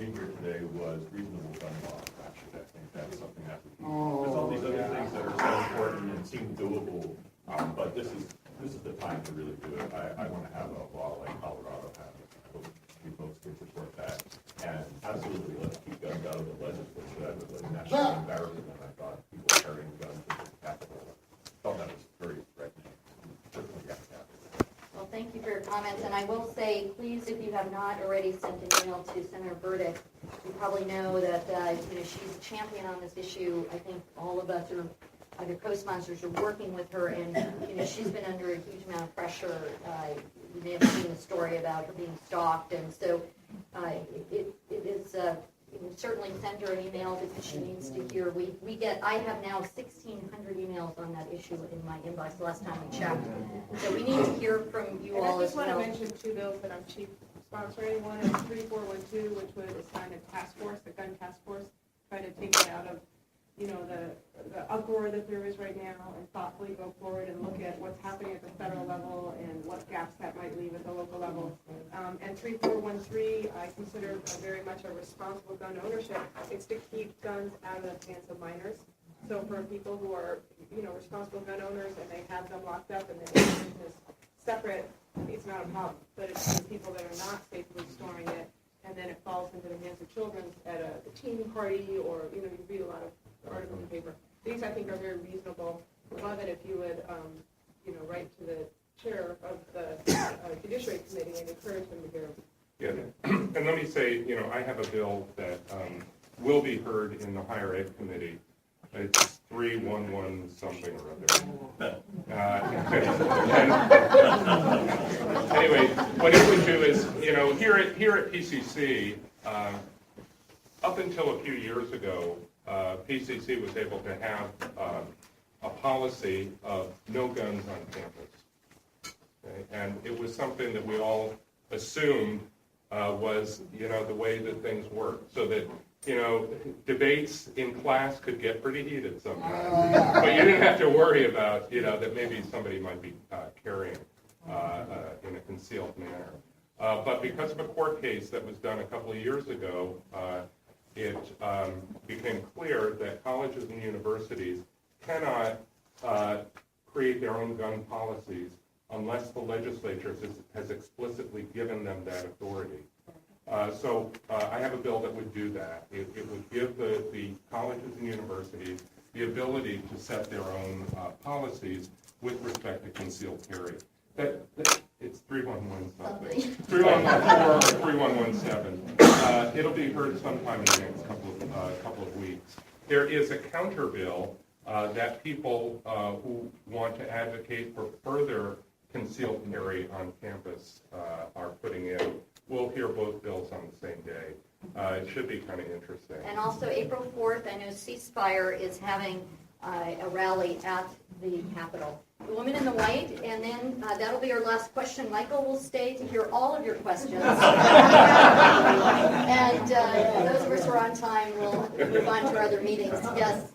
me here today was reasonable gun law. Actually, I think that's something that would be. There's all these other things that are so important and seem doable, but this is the time to really do it. I want to have a law like Colorado has. I hope you folks can support that. And absolutely, let's keep guns out of the legislature. That was a national embarrassment. I thought people carrying guns into the Capitol. I thought that was very threatening. Certainly, yeah. Well, thank you for your comments, and I will say, please, if you have not already sent an email to Senator Burdick, you probably know that she's a champion on this issue. I think all of us are either co-sponsors are working with her, and she's been under a huge amount of pressure. You may have seen the story about her being stalked, and so it is. Certainly send her an email because she needs to hear. I have now 1,600 emails on that issue in my inbox the last time we checked. So we need to hear from you all as well. I just want to mention two bills that I'm chief sponsoring. One is 3412, which would assign a task force, a gun task force, try to take it out of the uproar that there is right now and thoughtfully go forward and look at what's happening at the federal level and what gaps that might leave at the local level. And 3413, I consider very much a responsible gun ownership. It's to keep guns out of the hands of minors. So for people who are, responsible gun owners and they have them locked up and the information is separate, it's not a problem. But it's the people that are not safely storing it and then it falls into the hands of children at a teen party or, you read a lot of articles in the paper. These, I think, are very reasonable. I'd love it if you would, write to the chair of the Judiciary Committee and encourage them to hear them. Yeah, and let me say, I have a bill that will be heard in the Higher Ed Committee. It's 311 something or other. Anyway, what it would do is, here at PCC, up until a few years ago, PCC was able to have a policy of no guns on campus. Okay? And it was something that we all assumed was, the way that things worked. So that, debates in class could get pretty heated sometimes. But you didn't have to worry about, that maybe somebody might be carrying in a concealed manner. But because of a court case that was done a couple of years ago, it became clear that colleges and universities cannot create their own gun policies unless the legislature has explicitly given them that authority. So I have a bill that would do that. It would give the colleges and universities the ability to set their own policies with respect to concealed carry. It's 311 something. 3114 or 3117. It'll be heard sometime in the next couple of weeks. There is a counter bill that people who want to advocate for further concealed carry on campus are putting in. We'll hear both bills on the same day. It should be kind of interesting. And also April 4th, I know Ceasefire is having a rally at the Capitol. The woman in the white, and then that'll be our last question. Michael will stay to hear all of your questions. And those of us who are on time will move on to our other meetings. Yes.